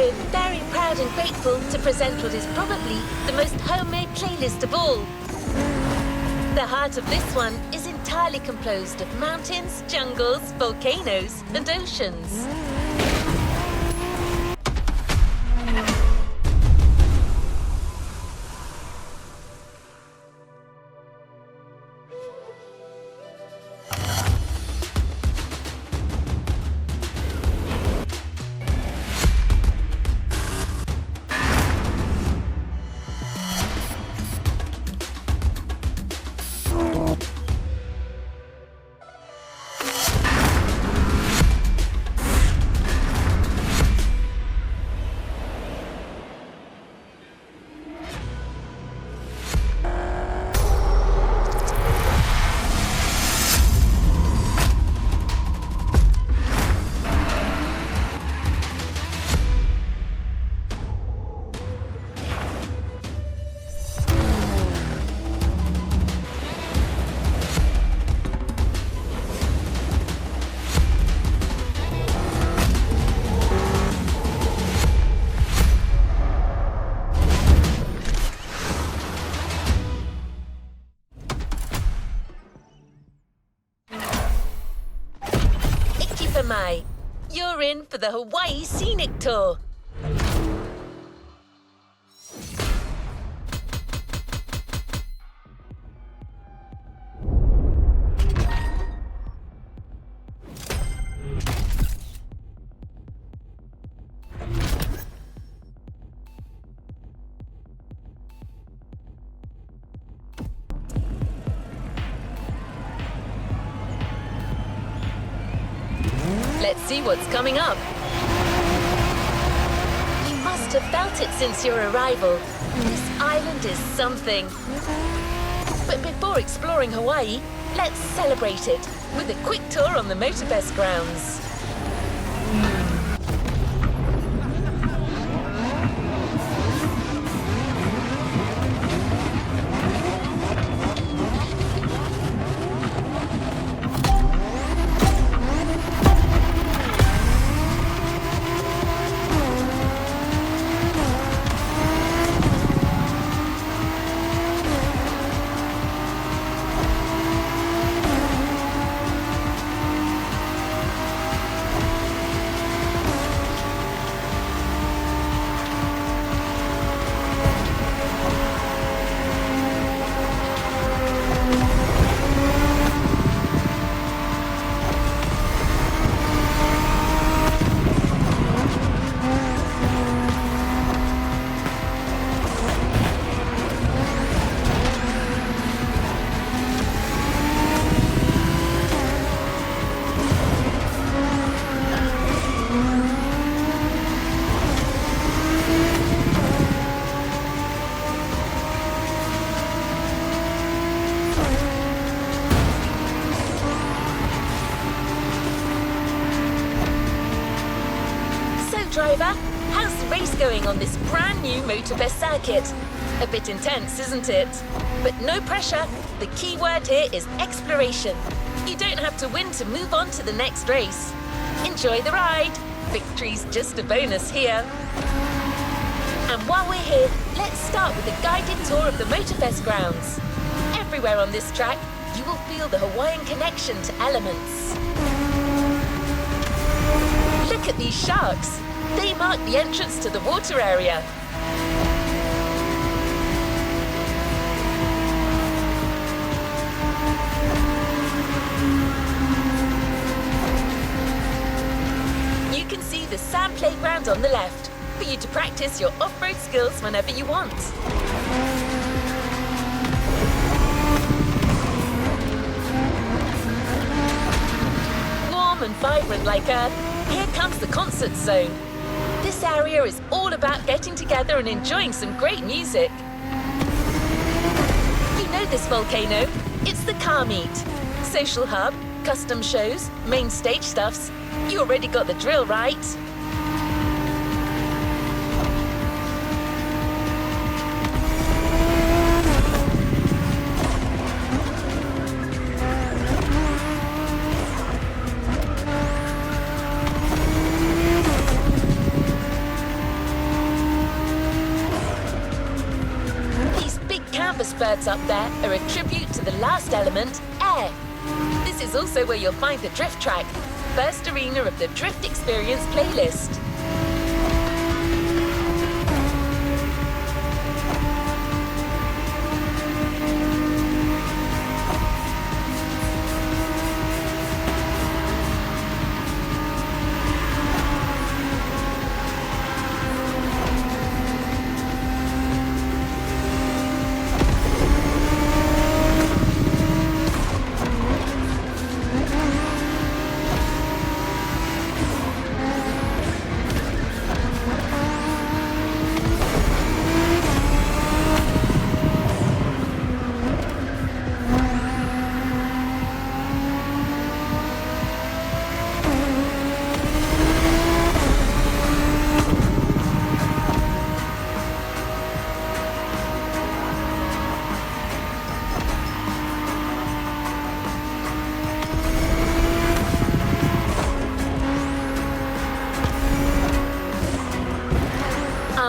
We're very proud and grateful to present what is probably the most homemade playlist of all. The heart of this one is entirely composed of mountains, jungles, volcanoes, and oceans. You're in for the Hawaii Scenic Tour. Let's see what's coming up. You must have felt it since your arrival. This island is something. But before exploring Hawaii, let's celebrate it with a quick tour on the Motorfest grounds. Driver, how's the race going on this brand new Motorfest circuit? A bit intense, isn't it? But no pressure. The key word here is exploration. You don't have to win to move on to the next race. Enjoy the ride. Victory's just a bonus here. And while we're here, let's start with a guided tour of the Motorfest grounds. Everywhere on this track, you will feel the Hawaiian connection to elements. Look at these sharks. They mark the entrance to the water area. You can see the sand playground on the left for you to practice your off-road skills whenever you want. Warm and vibrant like Earth, here comes the concert zone. This area is all about getting together and enjoying some great music. You know this volcano? It's the car meet. Social hub, custom shows, main stage stuffs. You already got the drill, right? birds up there are a tribute to the last element, air. This is also where you'll find the drift track, first arena of the Drift Experience playlist.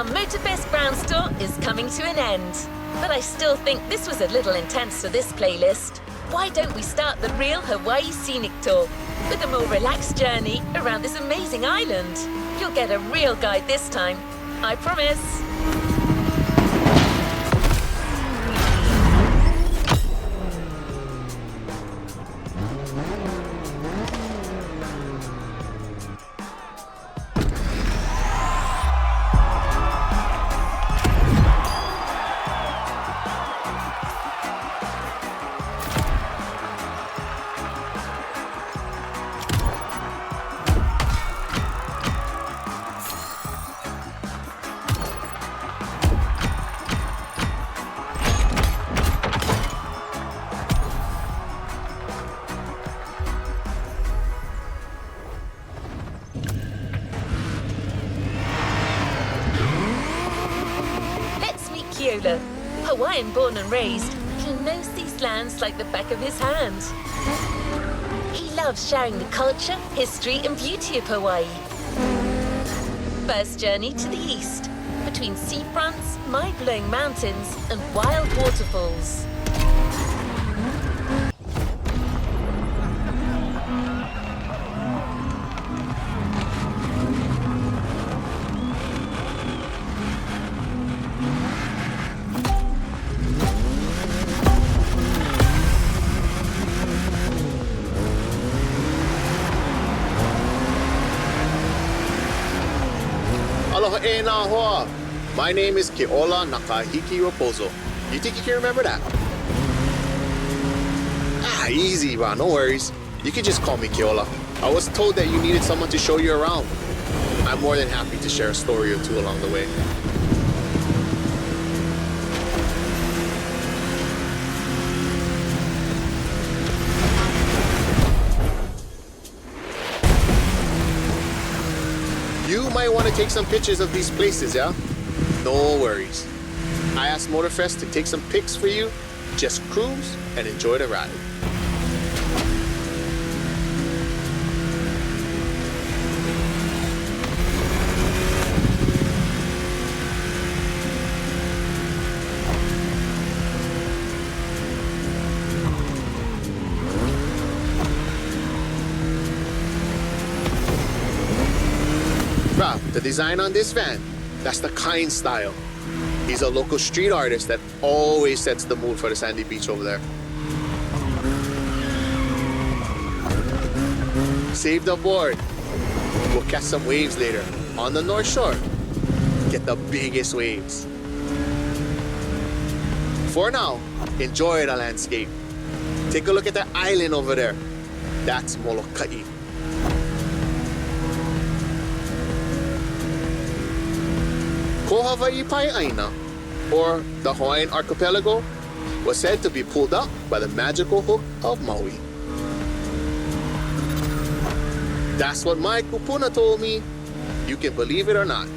Motorfest Ground Store is coming to an end, but I still think this was a little intense for this playlist. Why don't we start the real Hawaii Scenic Tour with a more relaxed journey around this amazing island? You'll get a real guide this time, I promise. Hawaiian born and raised, he knows these lands like the back of his hand. He loves sharing the culture, history and beauty of Hawaii. First journey to the east, between seafronts, mind-blowing mountains and wild waterfalls. My name is Keola Nakahiki Raposo. You think you can remember that? Easy, bro. No worries. You can just call me Keola. I was told that you needed someone to show you around. I'm more than happy to share a story or two along the way. You might want to take some pictures of these places, yeah? No worries. I asked Motorfest to take some pics for you. Just cruise and enjoy the ride. The design on this van, that's the Kind style. He's a local street artist that always sets the mood for the sandy beach over there. Save the board. We'll catch some waves later on the North Shore. Get the biggest waves. For now, enjoy the landscape. Take a look at the island over there. That's Molokai. Ko Hawaii Pai'aina, or the Hawaiian archipelago, was said to be pulled up by the magical hook of Maui. That's what my kupuna told me. You can believe it or not.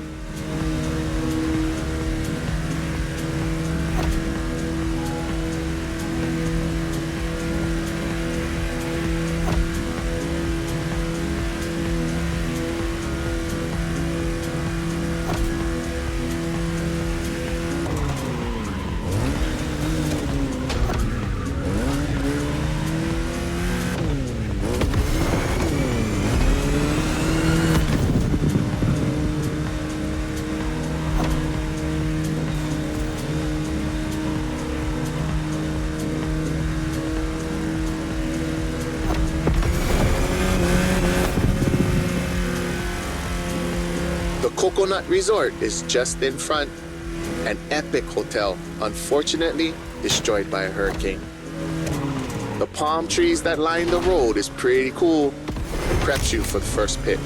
The Coconut Resort is just in front. An epic hotel, unfortunately destroyed by a hurricane. The palm trees that line the road is pretty cool. It preps you for the first pit.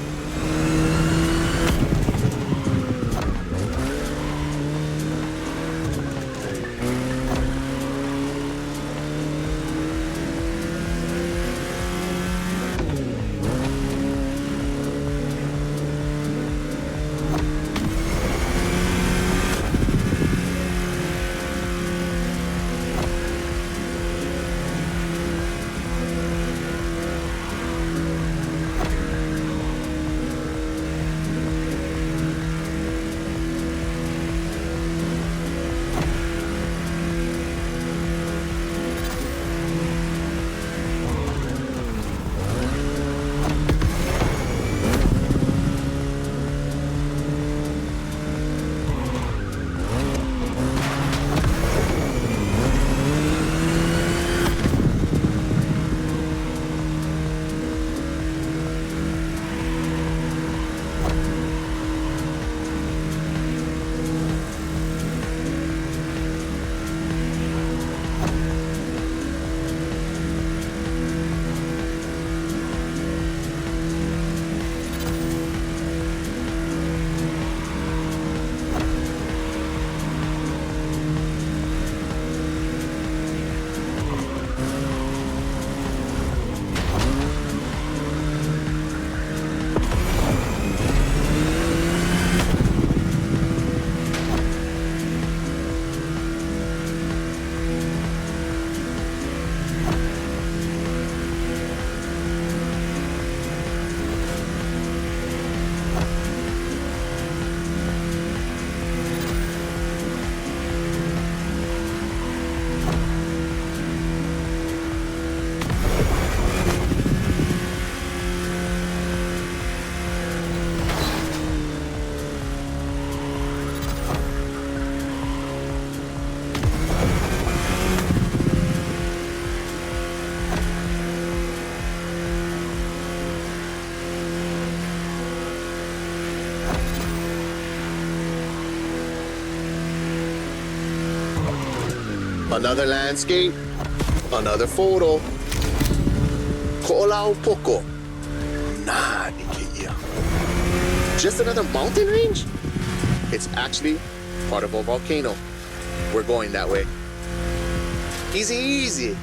Another landscape, another photo. Ko'olau poko. Nah, Nikiya. Just another mountain range? It's actually part of a volcano. We're going that way. Easy, easy.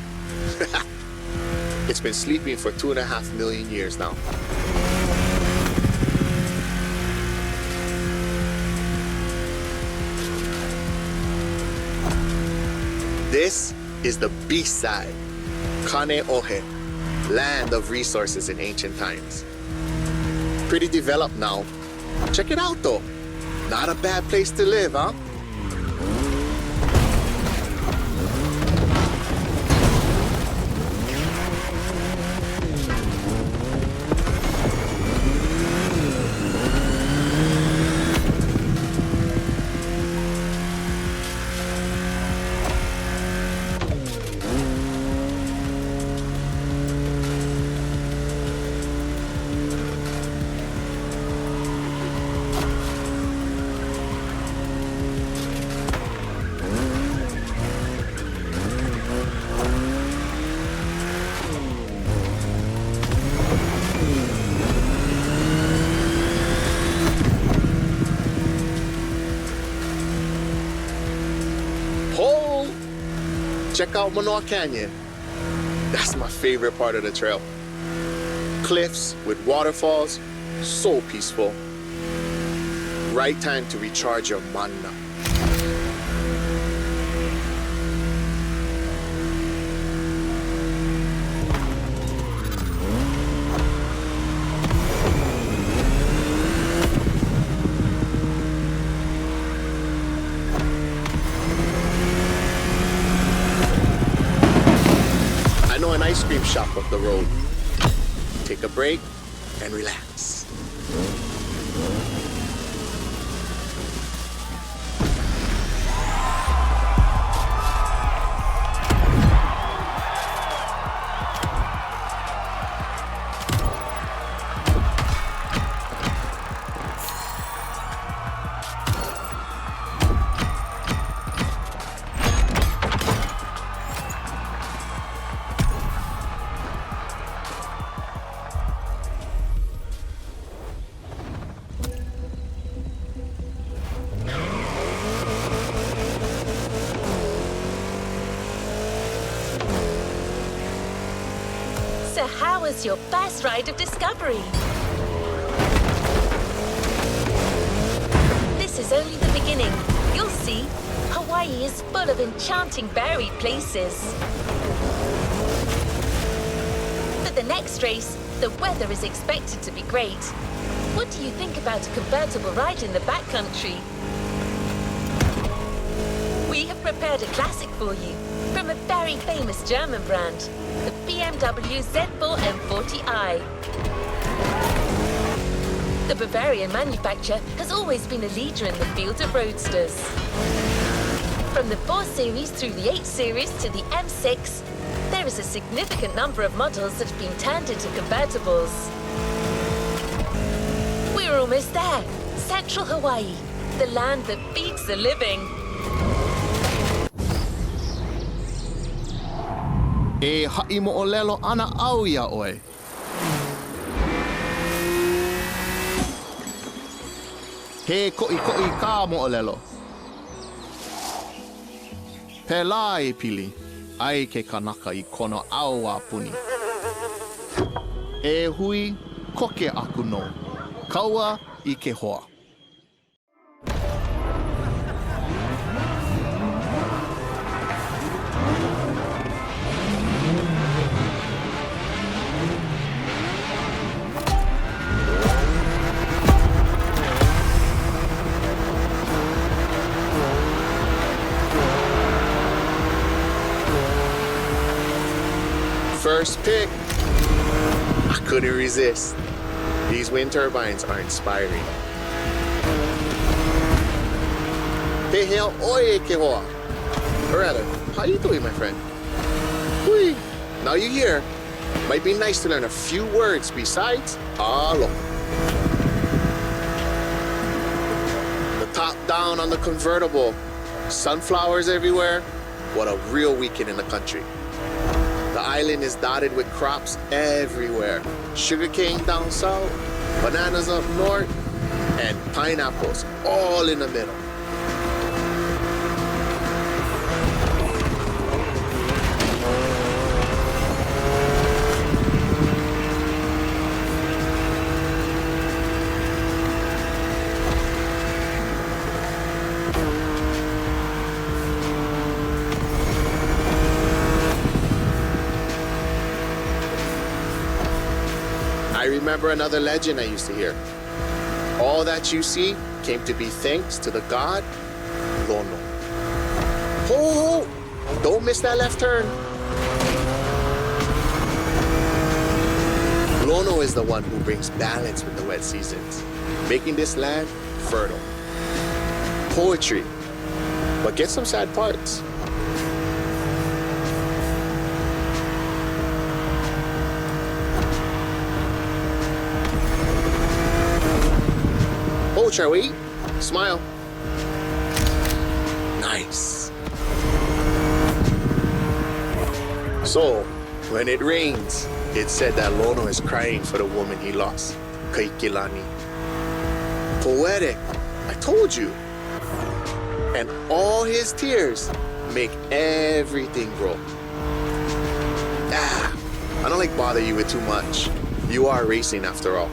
It's been sleeping for 2.5 million years now. This is the beast side, Kaneohe, land of resources in ancient times. Pretty developed now. Check it out though. Not a bad place to live, huh? Check out Manoa Canyon. That's my favorite part of the trail. Cliffs with waterfalls, so peaceful. Right time to recharge your mana. Ice cream shop up the road. Take a break and relax. how was your first ride of discovery? This is only the beginning. You'll see, Hawaii is full of enchanting varied places. For the next race, the weather is expected to be great. What do you think about a convertible ride in the backcountry? We have prepared a classic for you from a very famous German brand, the BMW Z4 M40i. The Bavarian manufacturer has always been a leader in the field of roadsters. From the 4 Series through the 8 Series to the M6, there is a significant number of models that have been turned into convertibles. We're almost there. Central Hawaii, the land that feeds the living. E ha'i mo'olelo ana au ia oe. He ko'i ka mo'olelo. Pela e pili, ai ke kanaka I kono au a puni. E hui, koke aku no. Kaua I ke hoa. First pick. I couldn't resist. These wind turbines are inspiring. Te hea oe ke hoa. Or rather, how you doing, my friend? Hui. Now you hear. Might be nice to learn a few words besides alo. The top down on the convertible. Sunflowers everywhere. What a real weekend in the country. The island is dotted with crops everywhere. Sugarcane down south, bananas up north, and pineapples all in the middle. I remember another legend I used to hear. All that you see came to be thanks to the god Lono. Ho! Don't miss that left turn. Lono is the one who brings balance with the wet seasons, making this land fertile. Poetry, but get some sad parts. Oh, shall we? Smile. Nice. So, when it rains, it's said that Lono is crying for the woman he lost, Kaikilani. Poetic, I told you. And all his tears make everything grow. I don't like bother you with too much. You are racing after all.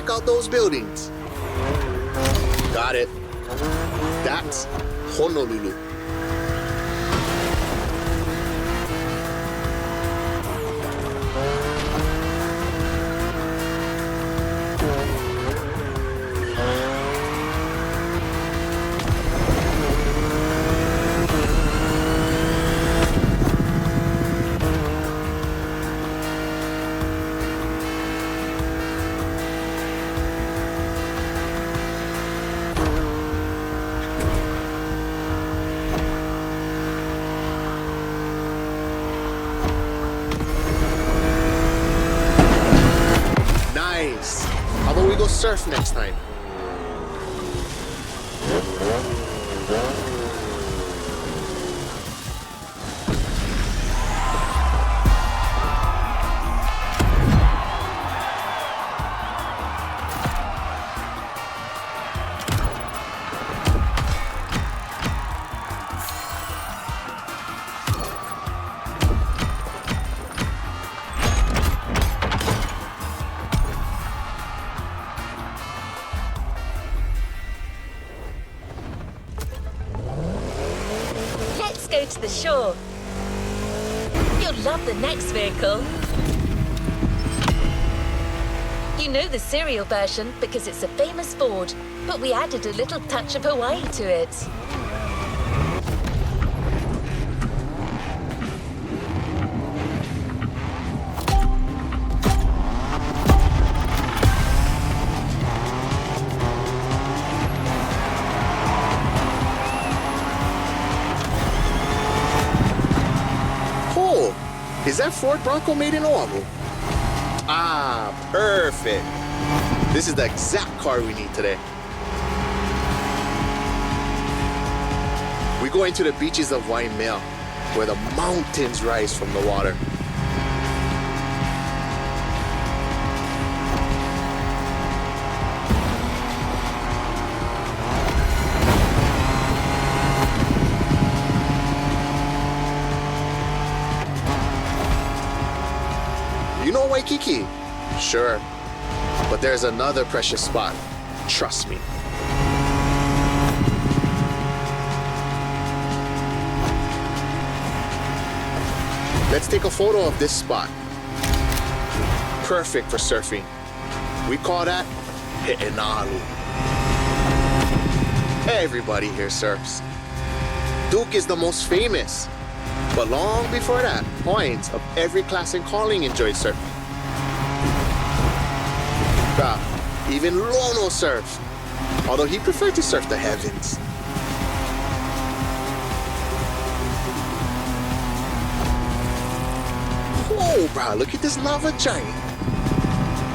check out those buildings. Got it. That's Honolulu. Nice. How about we go surf next time? Let's go to the shore. You'll love the next vehicle. You know the serial version because it's a famous Ford, but we added a little touch of Hawaii to it. Oh, is that Ford Bronco made in Oahu? Ah, perfect. This is the exact car we need today. We go into the beaches of Waimea, where the mountains rise from the water. You know Waikiki? Sure. But there's another precious spot. Trust me. Let's take a photo of this spot. Perfect for surfing. We call that He'enalu. Everybody here surfs. Duke is the most famous. But long before that, Hawaiians of every class and calling enjoyed surfing. Even Lono surfed, although he preferred to surf the heavens. Oh, bro, look at this lava giant.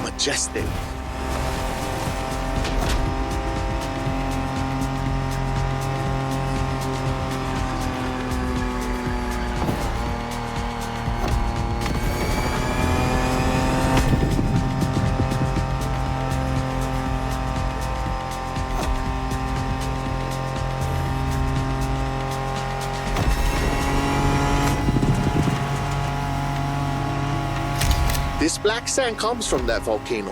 Majestic. This black sand comes from that volcano.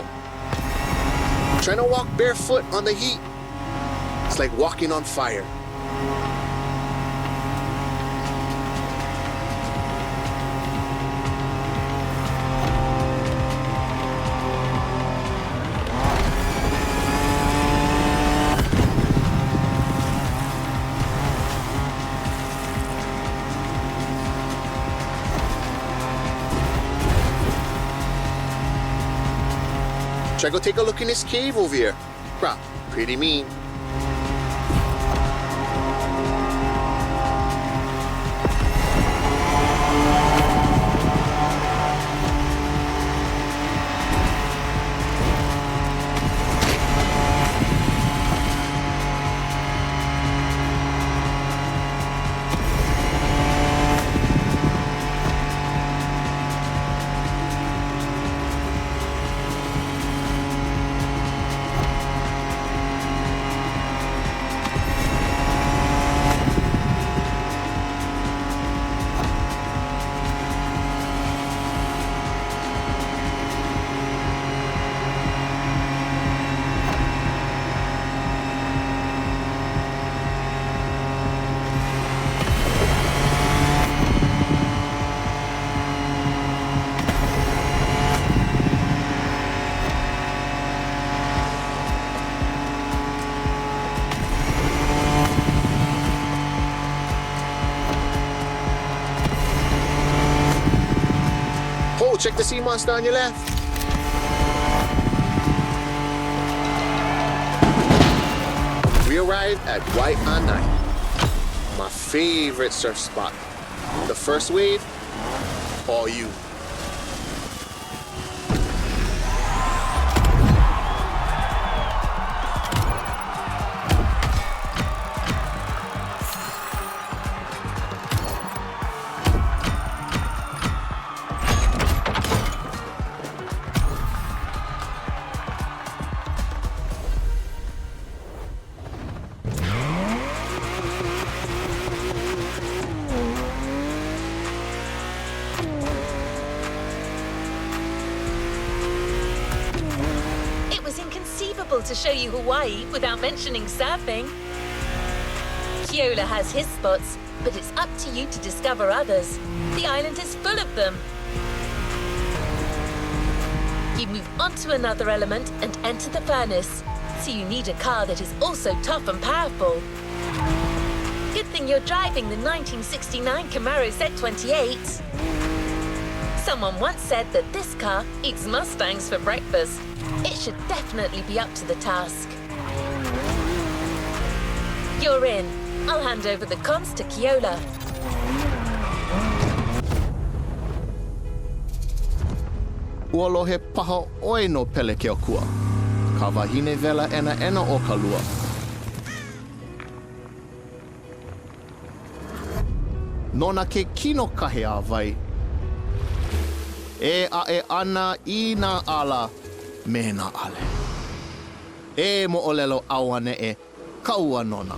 Trying to walk barefoot on the heat, it's like walking on fire. Try go take a look in this cave over here. Bruh, pretty mean. check the sea monster on your left. We arrived at White on 9, my favorite surf spot. The first wave, all you. To show you Hawaii without mentioning surfing. Keola has his spots, but it's up to you to discover others. The island is full of them. You move on to another element and enter the furnace, so you need a car that is also tough and powerful. Good thing you're driving the 1969 Camaro Z28. Someone once said that this car eats Mustangs for breakfast. It should definitely be up to the task. You're in. I'll hand over the comms to Keola. Ua lohe paha oi no pele ke o kua. Ka wahine vela ena o ka lua. Nona ke kino kahe a vai. E a e ana I na ala me na ale. E mo olelo awane e kaua nona.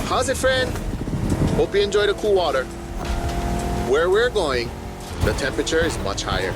How's it, friend? Hope you enjoy the cool water. Where we're going, the temperature is much higher.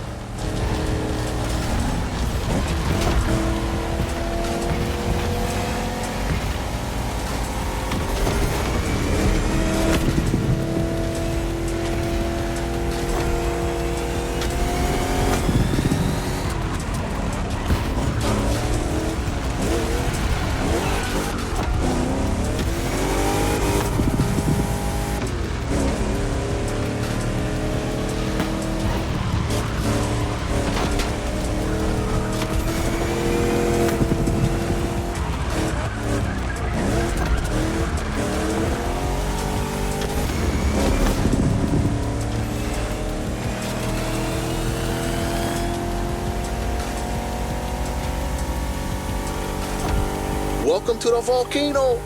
Welcome to the volcano.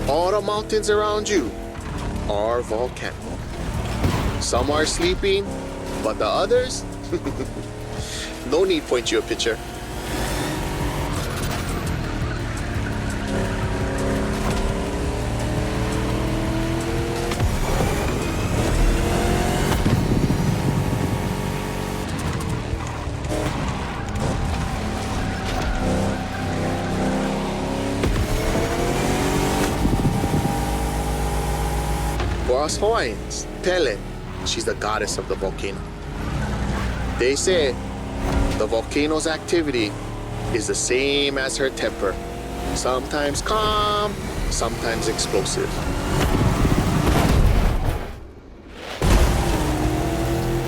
All the mountains around you are volcanic. Some are sleeping, but the others, no need point you a picture. For us Hawaiians, Pele, she's the goddess of the volcano. They say the volcano's activity is the same as her temper. Sometimes calm, sometimes explosive.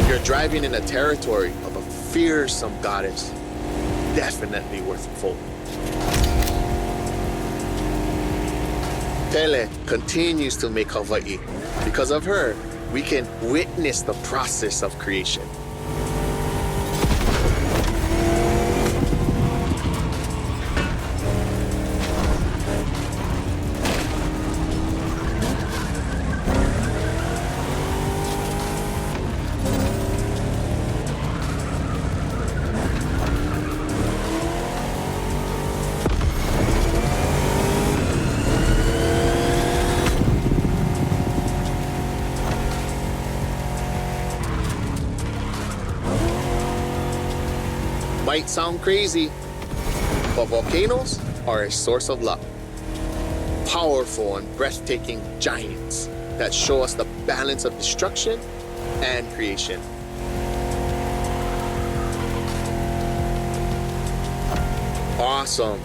You're driving in a territory of a fearsome goddess. Definitely worth a vote. Pele continues to make Hawaii. Because of her, we can witness the process of creation. might sound crazy, but volcanoes are a source of luck. Powerful and breathtaking giants that show us the balance of destruction and creation. Awesome.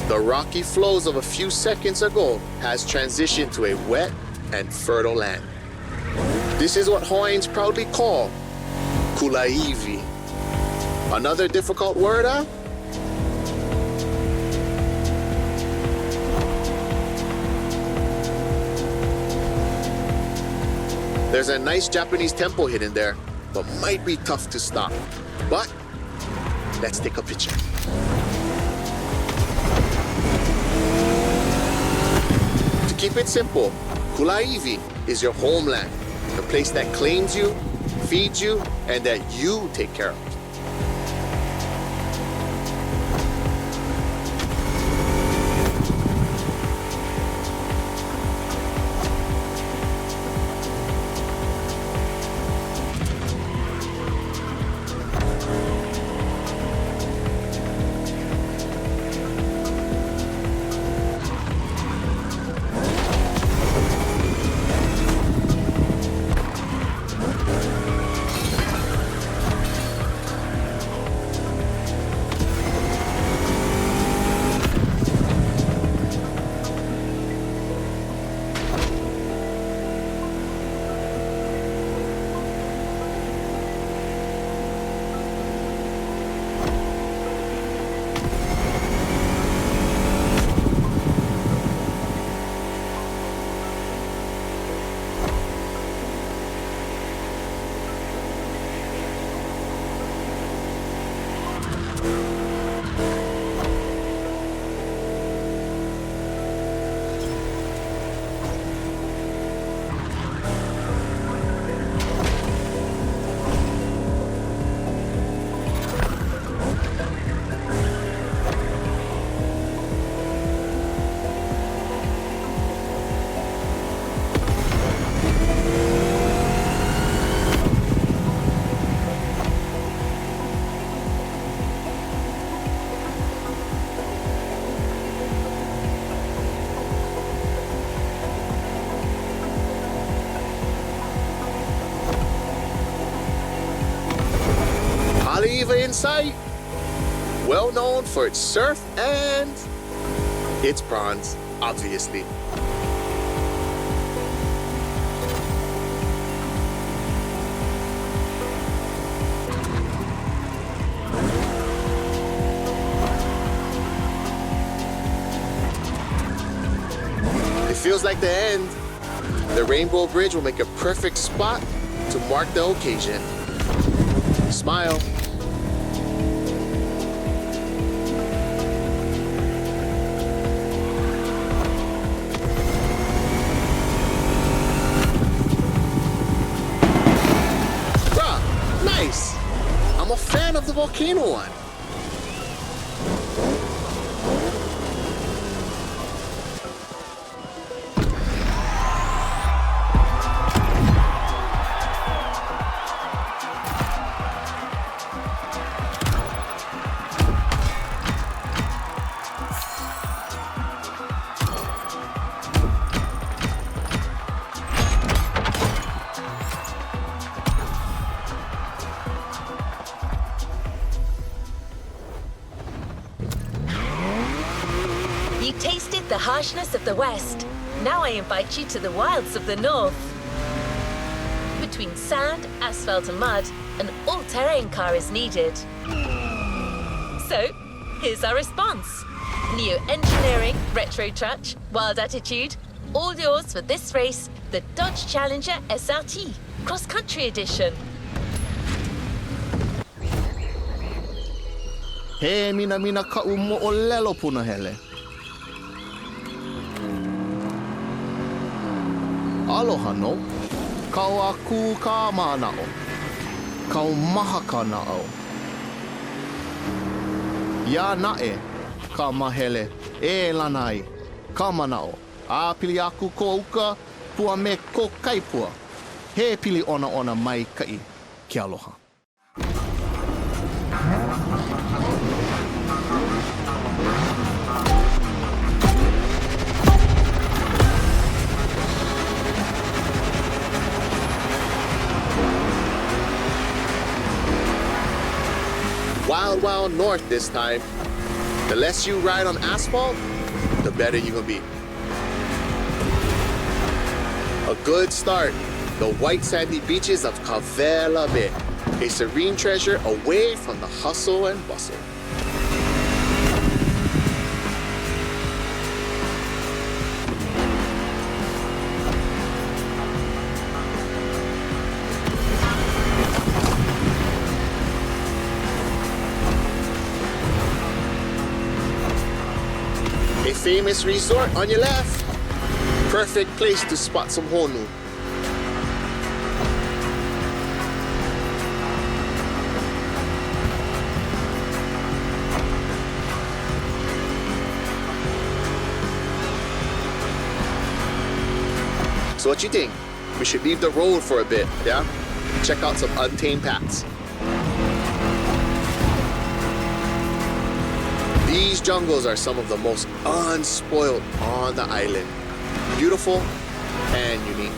The rocky flows of a few seconds ago has transitioned to a wet and fertile land. This is what Hawaiians proudly call kulaivi. Another difficult word, huh? There's a nice Japanese tempo hidden there, but might be tough to stop. But let's take a picture. To keep it simple, kulaivi is your homeland, the place that claims you, feeds you, and that you take care of. Oliva in sight, well known for its surf and its prawns, obviously. It feels like the end. The Rainbow Bridge will make a perfect spot to mark the occasion. Smile. Bruh, nice. I'm a fan of the volcano one. You tasted the harshness of the West. Now I invite you to the wilds of the North. Between sand, asphalt and mud, an all-terrain car is needed. So, here's our response. Neo-engineering, retro touch, wild attitude, all yours for this race, the Dodge Challenger SRT, cross-country edition. He mina ka'u mo'olelo punahele. Aloha no, kau aku ka manao, kau maha ka nao. Ya nae, ka mahele, e lanai, ka manao. A pili aku ko uka, pua me ko kaipua. He pili ona mai kai, ke aloha. down north this time. The less you ride on asphalt, the better you're gonna be. A good start, the white sandy beaches of Cavella Bay, a serene treasure away from the hustle and bustle. A famous resort on your left. Perfect place to spot some honu. So what you think? We should leave the road for a bit, yeah? Check out some untamed paths. These jungles are some of the most unspoiled on the island. Beautiful and unique.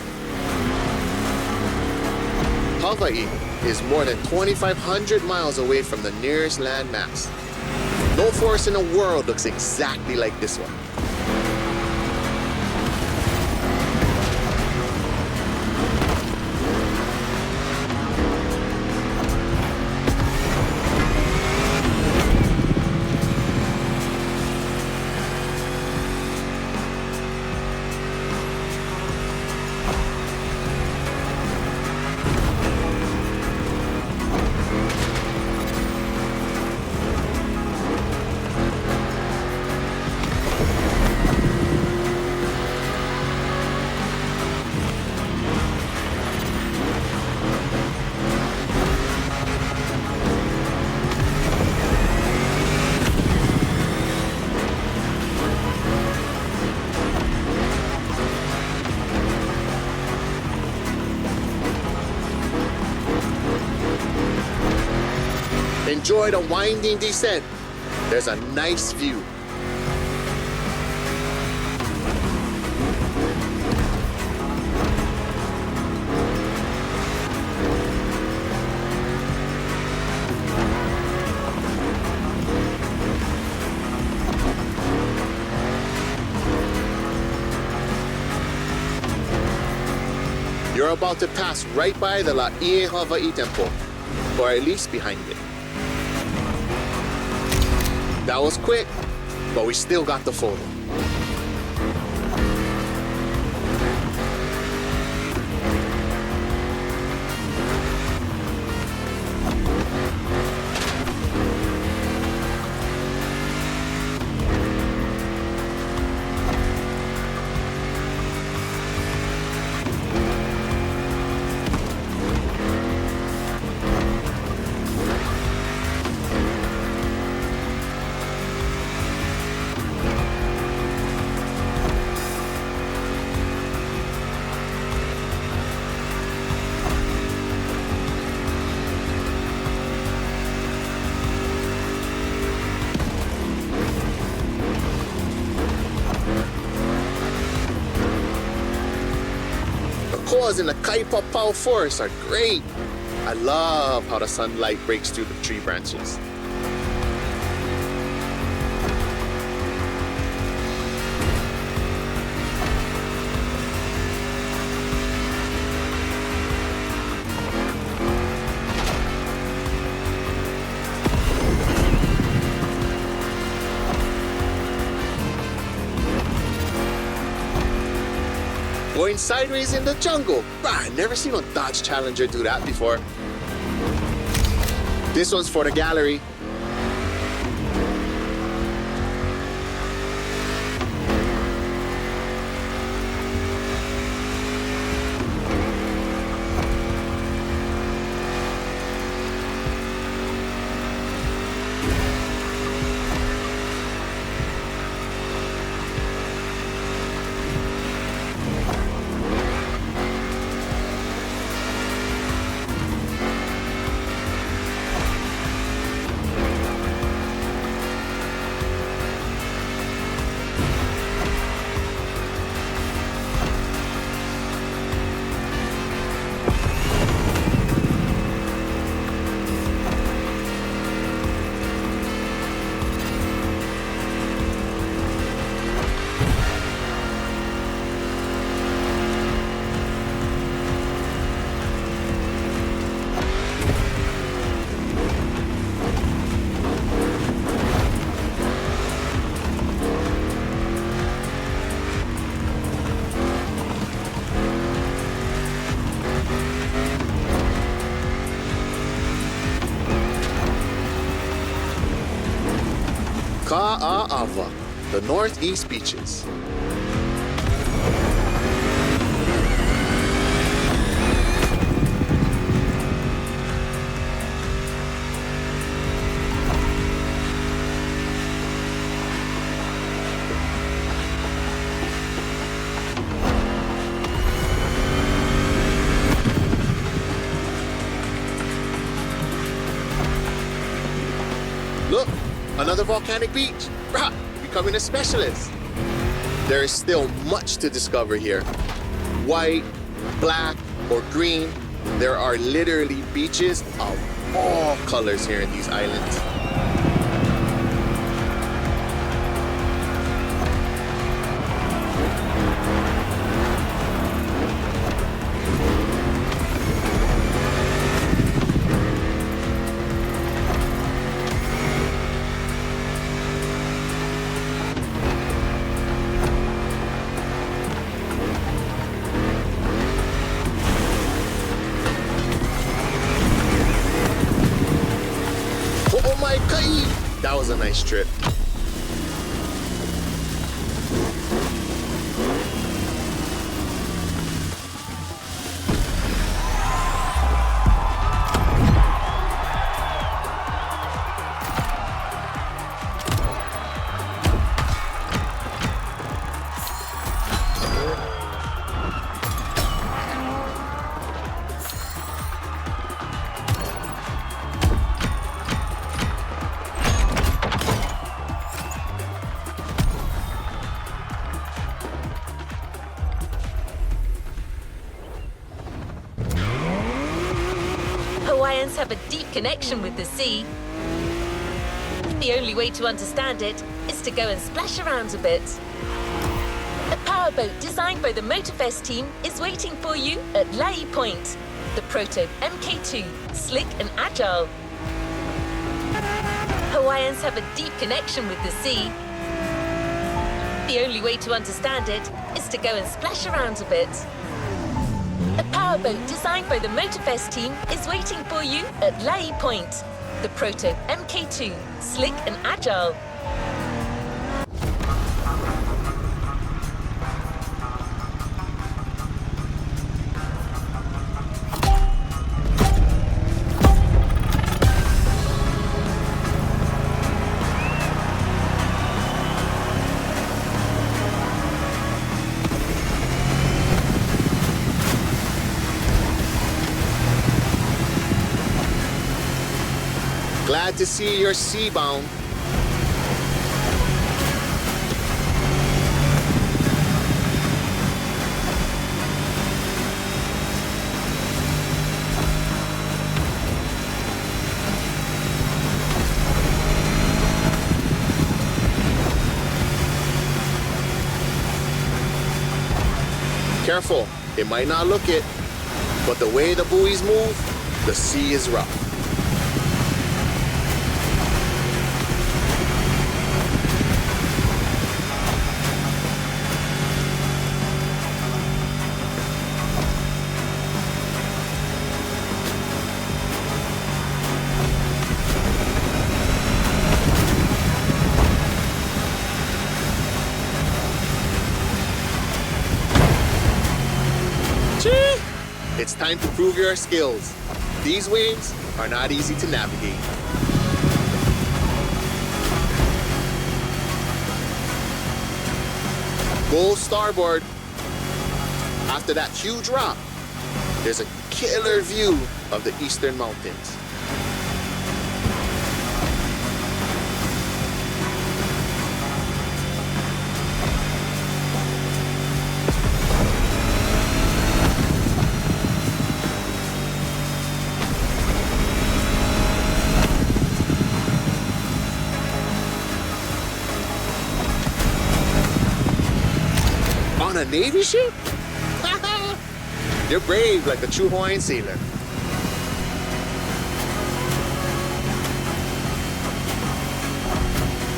Hawaii is more than 2,500 miles away from the nearest landmass. No forest in the world looks exactly like this one. Enjoy the winding descent. There's a nice view. You're about to pass right by the Laie Hawaii Temple, or at least behind it. That was quick, but we still got the photo. In the Kaipapau forest are great. I love how the sunlight breaks through the tree branches. Going sideways in the jungle. I never seen a Dodge Challenger do that before. This one's for the gallery. Halva, the northeast beaches. Look, another volcanic beach. Brah, becoming a specialist. There is still much to discover here. White, black, or green, there are literally beaches of all colors here in these islands. Oh my God, that was a nice trip. Hawaiians have a deep connection with the sea. The only way to understand it is to go and splash around a bit. A powerboat designed by the Motorfest team is waiting for you at Lai Point, the proto MK2, slick and agile. Hawaiians have a deep connection with the sea. The only way to understand it is to go and splash around a bit. A powerboat designed by the Motorfest team is waiting for you at Lai Point, the proto MK2, slick and agile. Glad to see you're seabound. Careful, it might not look it, but the way the buoys move, the sea is rough. It's time to prove your skills. These waves are not easy to navigate. Go starboard. After that huge rock, there's a killer view of the eastern mountains. On a Navy ship? You're brave like a true Hawaiian sailor.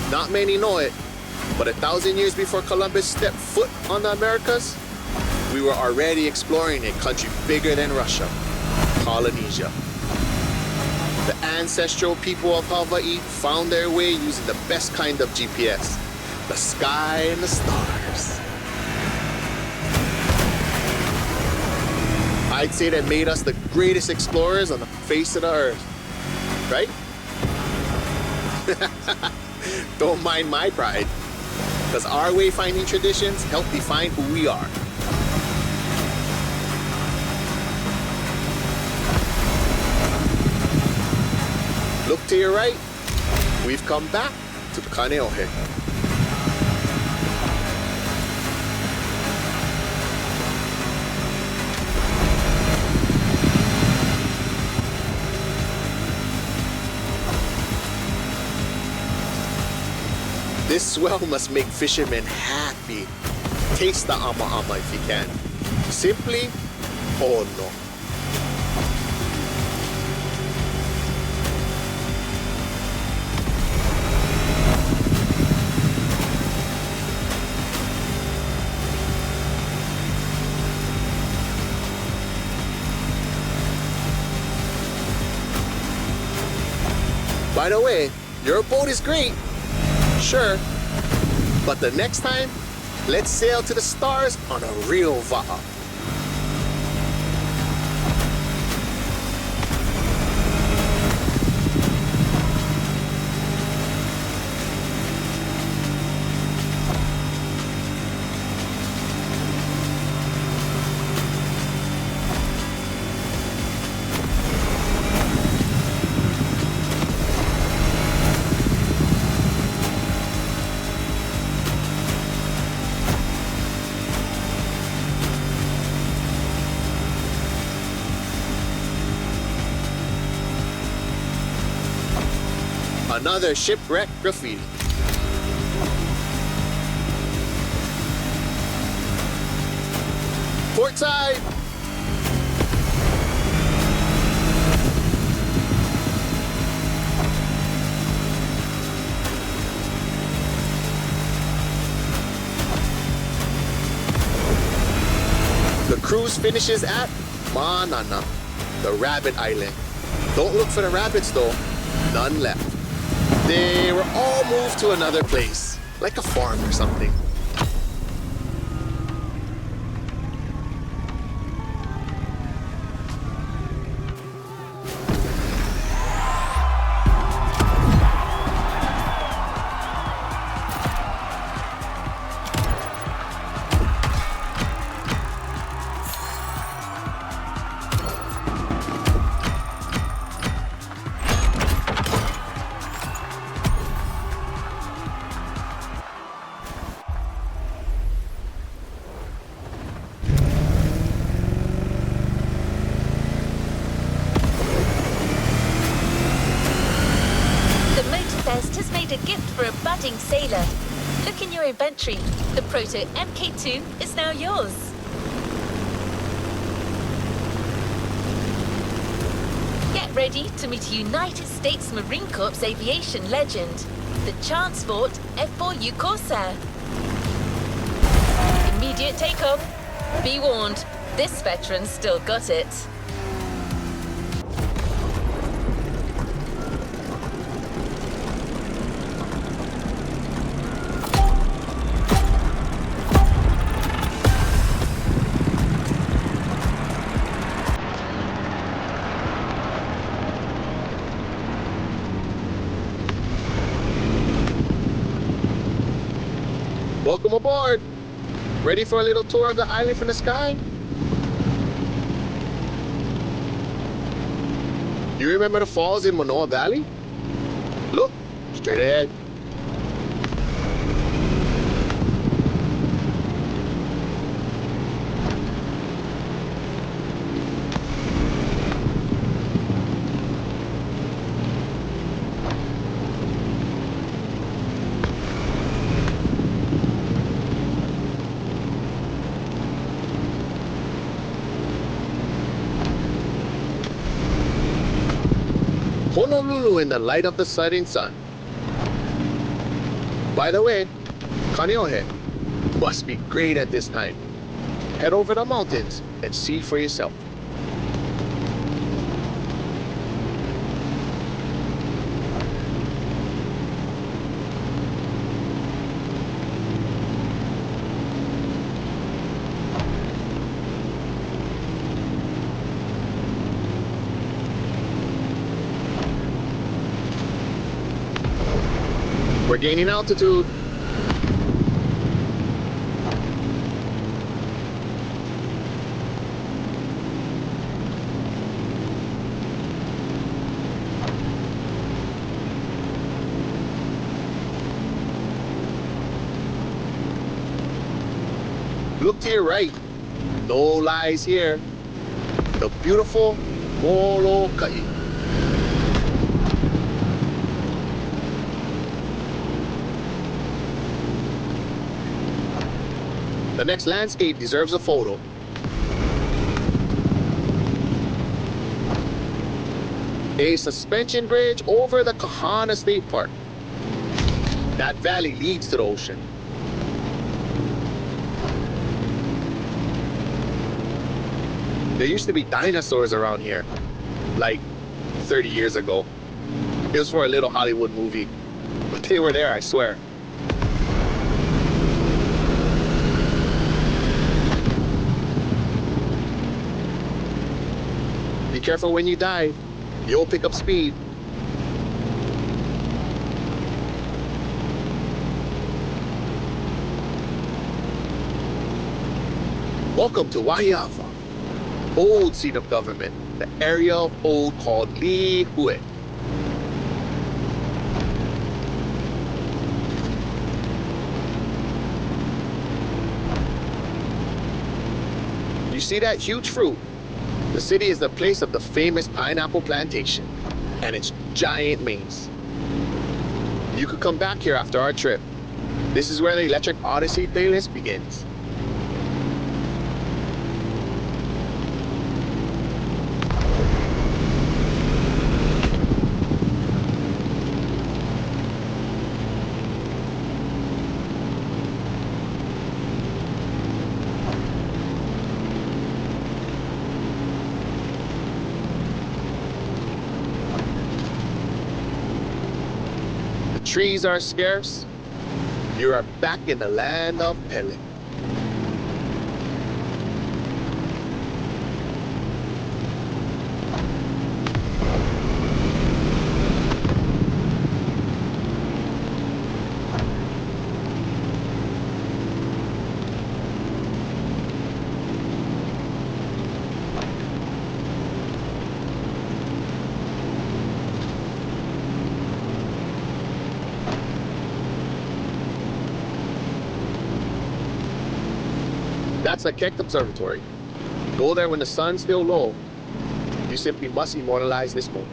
Not many know it, but 1,000 years before Columbus stepped foot on the Americas, we were already exploring a country bigger than Russia, Polynesia. The ancestral people of Hawaii found their way using the best kind of GPS, the sky and the stars. I'd say that made us the greatest explorers on the face of the earth, right? Don't mind my pride, because our wayfinding traditions help define who we are. Look to your right, we've come back to Kaneohe. This swell must make fishermen happy. Taste the ama if you can. Simply, oh no. By the way, your boat is great. Sure, but the next time, let's sail to the stars on a real va'a. Another shipwreck graffiti. Port side! The cruise finishes at Manana, the rabbit island. Don't look for the rabbits though, none left. They were all moved to another place, like a farm or something. Has made a gift for a budding sailor. Look in your inventory. The Proto MK2 is now yours. Get ready to meet a United States Marine Corps aviation legend, the Transport F4U Corsair. Immediate takeoff. Be warned, this veteran's still got it. Welcome aboard! Ready for a little tour of the island from the sky? You remember the falls in Manoa Valley? Look, straight ahead. Honolulu in the light of the setting sun. By the way, Kaneohe must be great at this time. Head over the mountains and see for yourself. We're gaining altitude. Look to your right. No lies here. The beautiful Molokai. The next landscape deserves a photo. A suspension bridge over the Kahana State Park. That valley leads to the ocean. There used to be dinosaurs around here, like 30 years ago. It was for a little Hollywood movie, but they were there, I swear. Be careful when you dive. You'll pick up speed. Welcome to Waiafa, old seat of government, the area of old called Lihue. You see that huge fruit? The city is the place of the famous pineapple plantation and its giant maze. You could come back here after our trip. This is where the Electric Odyssey playlist begins. Trees are scarce. You are back in the land of Pele. That's the Keck Observatory. Go there when the sun's still low. You simply must immortalize this moment.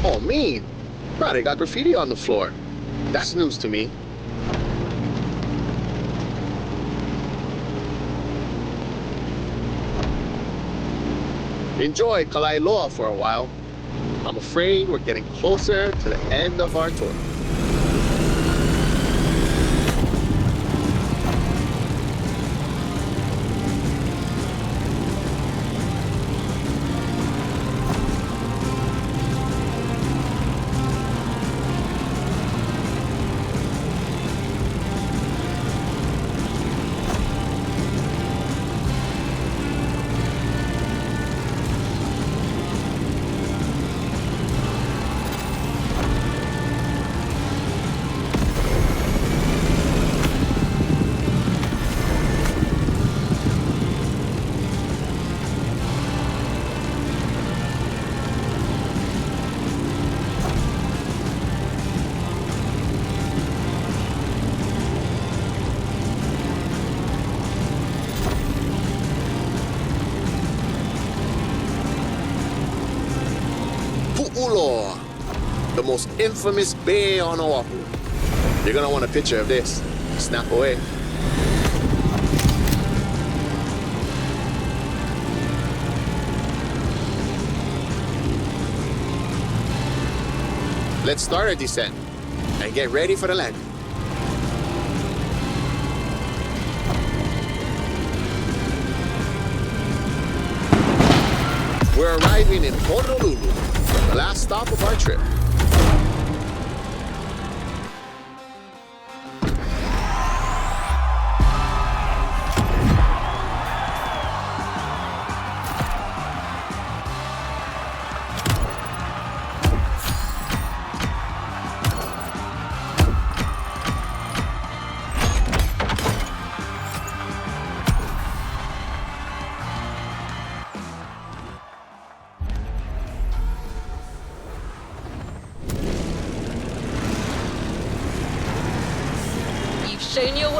Oh, mean. Bro, they got graffiti on the floor. That's news to me. Enjoy Kalailoa for a while. I'm afraid we're getting closer to the end of our tour. The most infamous bay on Oahu. You're gonna want a picture of this. Snap away. Let's start our descent and get ready for the landing. We're arriving in Honolulu, the last stop of our trip.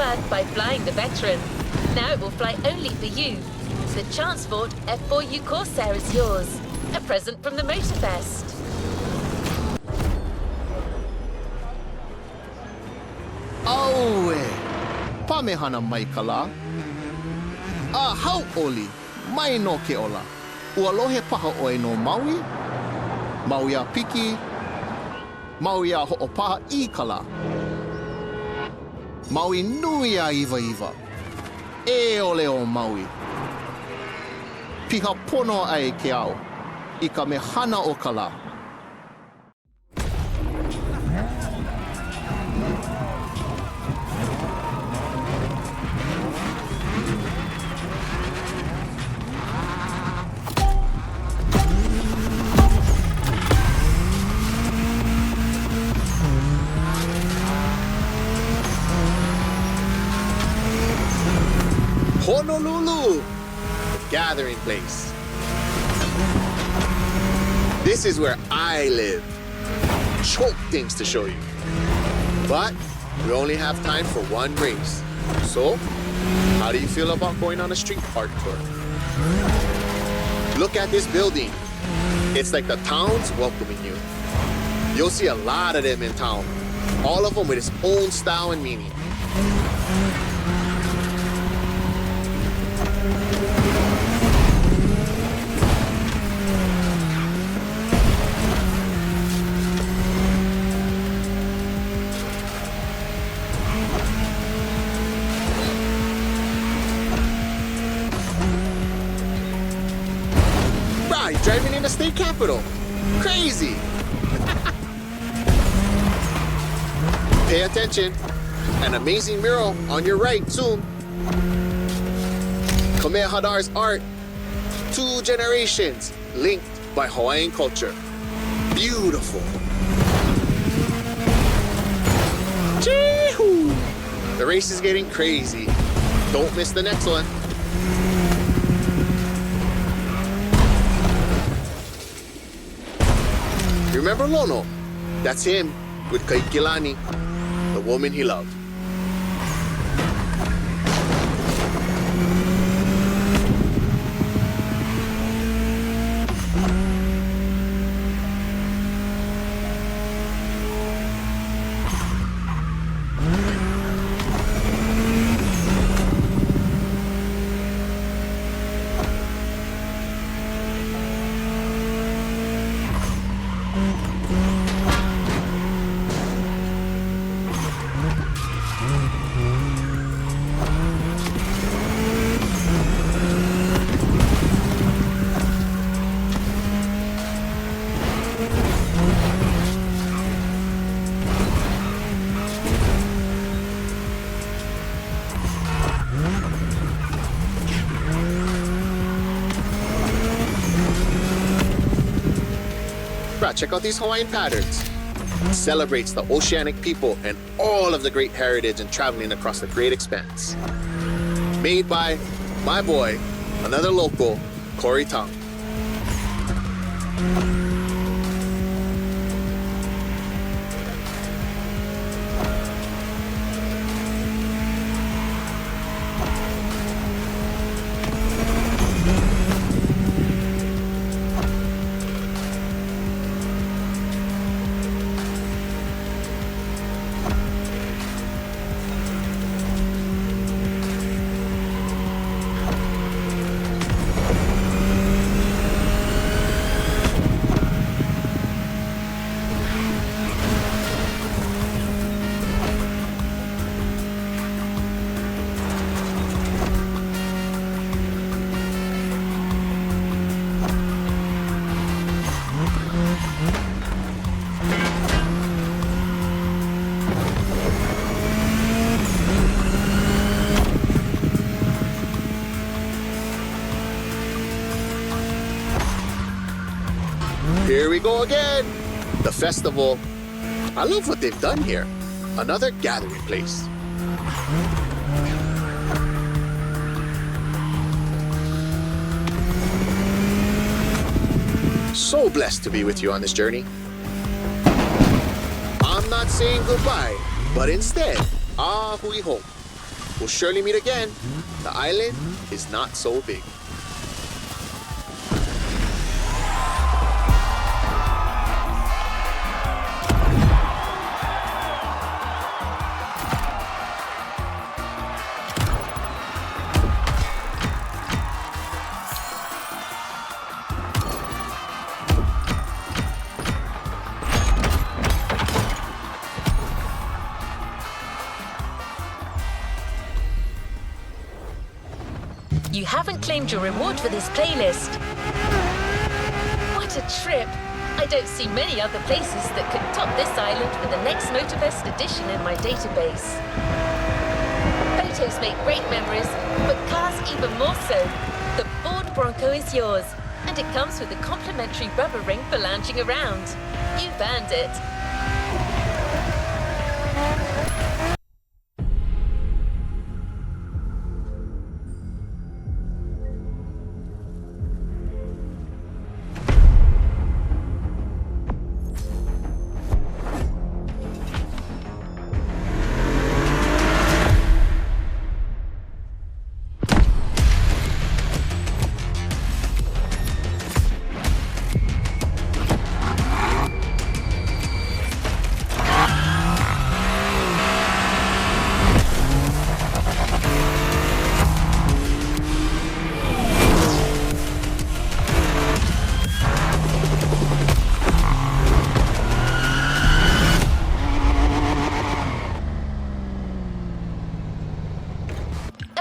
Earth by flying the Veteran. Now it will fly only for you. The Transport F4U Corsair is yours. A present from the Motorfest. Aue! Pamehana maikala. Hau oli, mai no ke ola. Ua lohe paha oe no Maui. Maui a piki. Maui a ho'opaha I kala. Maui nui a iwa iwa. E ole o Maui. Piha pono ai ke au. I ka mehana o kala. Honolulu, the gathering place. This is where I live. Choke things to show you. But we only have time for one race. So, how do you feel about going on a street art tour? Look at this building. It's like the town's welcoming you. You'll see a lot of them in town. All of them with its own style and meaning. Driving in the state capital. Crazy. Pay attention. An amazing mural on your right soon. Khmer Hadar's art. 2 generations linked by Hawaiian culture. Beautiful. Chee-hoo. The race is getting crazy. Don't miss the next one. Remember Lono? That's him with Kaikilani, the woman he loved. Check out these Hawaiian patterns. It celebrates the oceanic people and all of the great heritage and traveling across the great expanse. Made by my boy, another local, Corey Tong. Here we go again. The festival. I love what they've done here. Another gathering place. So blessed to be with you on this journey. I'm not saying goodbye, but instead, hui home. We'll surely meet again. The island is not so big. You haven't claimed your reward for this playlist. What a trip! I don't see many other places that could top this island with the next Motorfest edition in my database. Photos make great memories, but cars even more so. The Ford Bronco is yours, and it comes with a complimentary rubber ring for lounging around. You've earned it.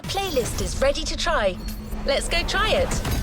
Playlist is ready to try. Let's go try it.